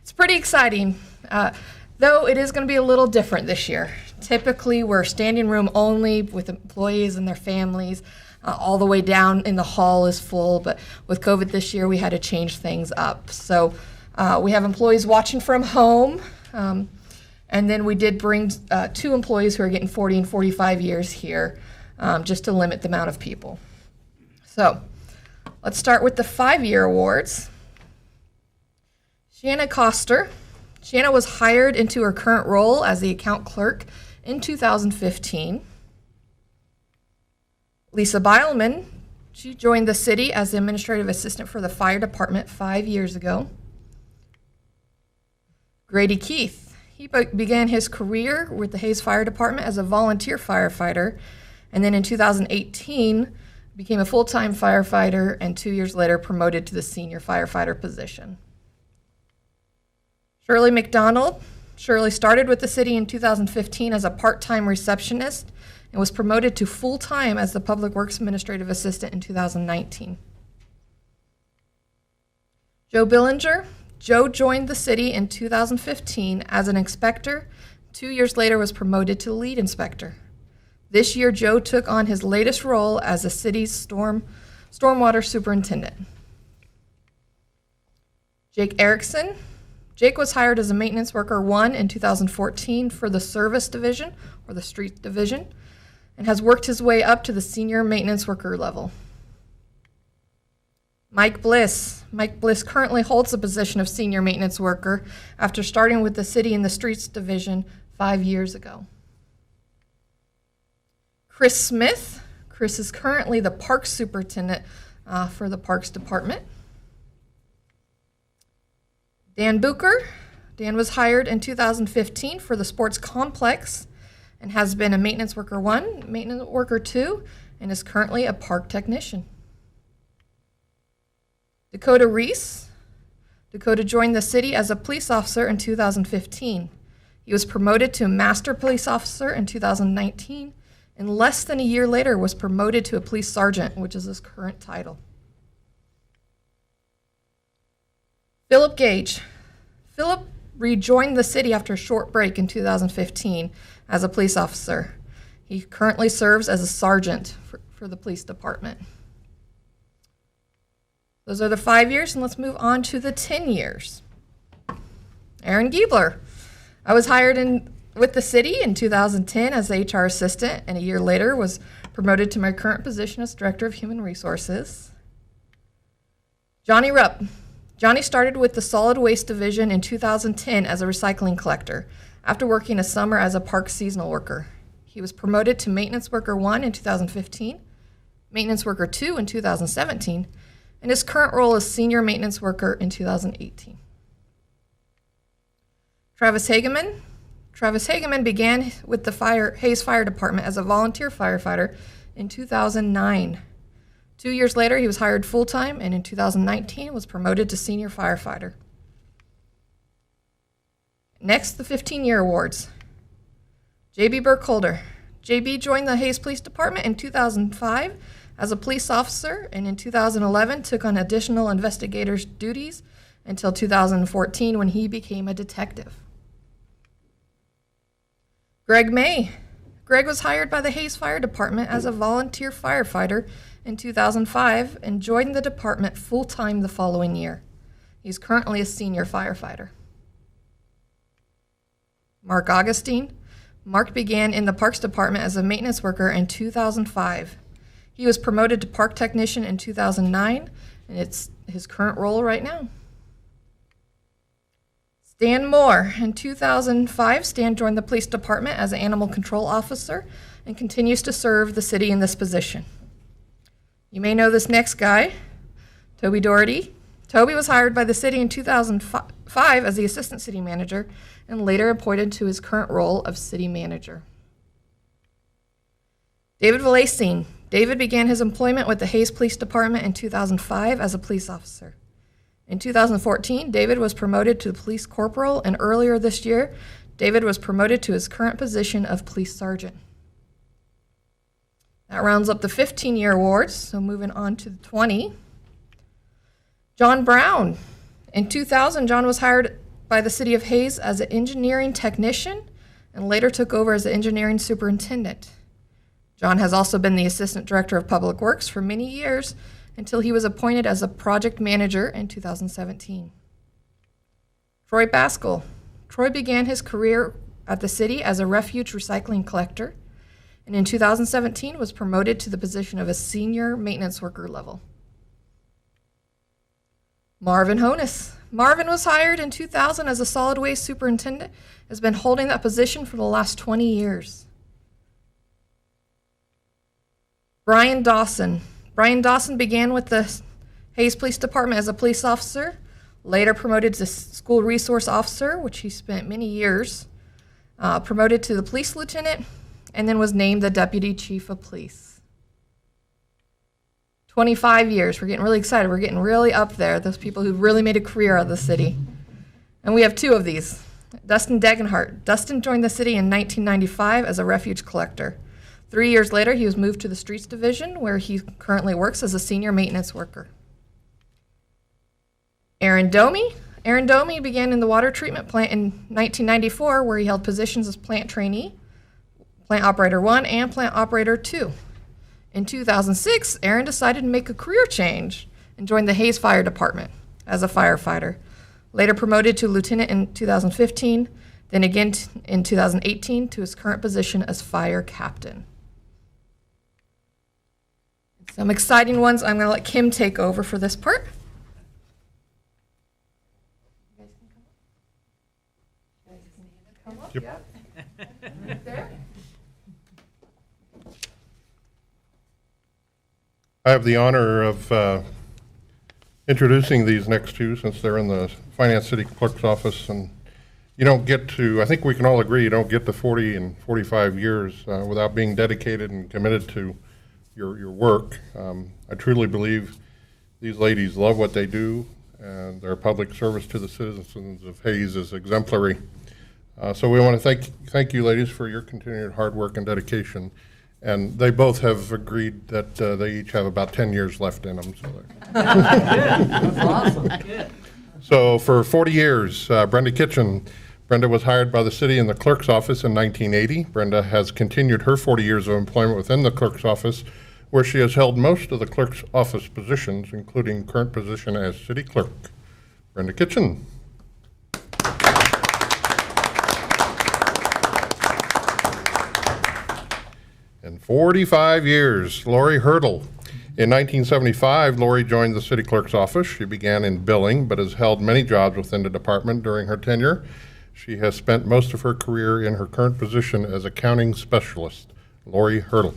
It's pretty exciting, though it is going to be a little different this year. Typically, we're standing room only with employees and their families. All the way down in the hall is full, but with COVID this year, we had to change things up. So we have employees watching from home, and then we did bring 2 employees who are getting 40 and 45 years here, just to limit the amount of people. So let's start with the 5-year awards. Shanna Coster. Shanna was hired into her current role as the account clerk in 2015. Lisa Beilman, she joined the city as the administrative assistant for the fire department 5 years ago. Grady Keith, he began his career with the Hayes Fire Department as a volunteer firefighter, and then in 2018 became a full-time firefighter, and 2 years later promoted to the senior firefighter position. Shirley McDonald. Shirley started with the city in 2015 as a part-time receptionist and was promoted to full-time as the Public Works Administrative Assistant in 2019. Joe Billinger. Joe joined the city in 2015 as an inspector. 2 years later was promoted to lead inspector. This year, Joe took on his latest role as the city's stormwater superintendent. Jake Erickson. Jake was hired as a maintenance worker 1 in 2014 for the service division, or the street division, and has worked his way up to the senior maintenance worker level. Mike Bliss. Mike Bliss currently holds the position of senior maintenance worker after starting with the city in the streets division 5 years ago. Chris Smith. Chris is currently the parks superintendent for the parks department. Dan Bucher. Dan was hired in 2015 for the sports complex and has been a maintenance worker 1, maintenance worker 2, and is currently a park technician. Dakota Reese. Dakota joined the city as a police officer in 2015. He was promoted to a master police officer in 2019, and less than a year later was promoted to a police sergeant, which is his current title. Phillip Gage. Phillip rejoined the city after a short break in 2015 as a police officer. He currently serves as a sergeant for the police department. Those are the 5 years, and let's move on to the 10 years. Aaron Giebler. I was hired with the city in 2010 as the HR assistant, and a year later was promoted to my current position as director of human resources. Johnny Rupp. Johnny started with the solid waste division in 2010 as a recycling collector, after working a summer as a park seasonal worker. He was promoted to maintenance worker 1 in 2015, maintenance worker 2 in 2017, and his current role is senior maintenance worker in 2018. Travis Hageman. Travis Hageman began with the Hayes Fire Department as a volunteer firefighter in 2009. 2 years later, he was hired full-time, and in 2019 was promoted to senior firefighter. Next, the 15-year awards. J.B. Burkholder. J.B. joined the Hayes Police Department in 2005 as a police officer, and in 2011 took on additional investigator's duties until 2014 when he became a detective. Greg May. Greg was hired by the Hayes Fire Department as a volunteer firefighter in 2005 and joined the department full-time the following year. He's currently a senior firefighter. Mark Augustine. Mark began in the Parks Department as a maintenance worker in 2005. He was promoted to park technician in 2009, and it's his current role right now. Stan Moore. In 2005, Stan joined the police department as an animal control officer and continues to serve the city in this position. You may know this next guy, Toby Dougherty. Toby was hired by the city in 2005 as the assistant city manager and later appointed to his current role of city manager. David Vilaysing. David began his employment with the Hayes Police Department in 2005 as a police officer. In 2014, David was promoted to police corporal, and earlier this year, David was promoted to his current position of police sergeant. That rounds up the 15-year awards, so moving on to the 20. John Brown. In 2000, John was hired by the city of Hayes as an engineering technician and later took over as the engineering superintendent. John has also been the assistant director of public works for many years until he was appointed as a project manager in 2017. Troy Baskell. Troy began his career at the city as a refuge recycling collector, and in 2017 was promoted to the position of a senior maintenance worker level. Marvin Honus. Marvin was hired in 2000 as a solid waste superintendent, has been holding that position for the last 20 years. Brian Dawson. Brian Dawson began with the Hayes Police Department as a police officer, later promoted to school resource officer, which he spent many years, promoted to the police lieutenant, and then was named the deputy chief of police. 25 years. We're getting really excited. We're getting really up there, those people who really made a career out of the city. And we have two of these. Dustin Degenhardt. Dustin joined the city in 1995 as a refuge collector. 3 years later, he was moved to the streets division, where he currently works as a senior maintenance worker. Aaron Domi. Aaron Domi began in the water treatment plant in 1994, where he held positions as plant trainee, plant operator 1, and plant operator 2. In 2006, Aaron decided to make a career change and joined the Hayes Fire Department as a firefighter, later promoted to lieutenant in 2015, then again in 2018 to his current position as fire captain. Some exciting ones. I'm going to let Kim take over for this part. Yep. Right there. I have the honor of introducing these next two, since they're in the Finance City Clerk's office, and you don't get to, I think we can all agree, you don't get to 40 and 45 years without being dedicated and committed to your work. I truly believe these ladies love what they do, and their public service to the citizens of Hayes is exemplary. So we want to thank you, ladies, for your continued hard work and dedication. And they both have agreed that they each have about 10 years left in them. So That's awesome. So for 40 years, Brenda Kitchen. Brenda was hired by the city in the clerk's office in 1980. Brenda has continued her 40 years of employment within the clerk's office, where she has held most of the clerk's office positions, including current position as city clerk. Brenda Kitchen. And 45 years, Lori Hurdle. In 1975, Lori joined the city clerk's office. She began in billing, but has held many jobs within the department during her tenure. She has spent most of her career in her current position as accounting specialist. Lori Hurdle.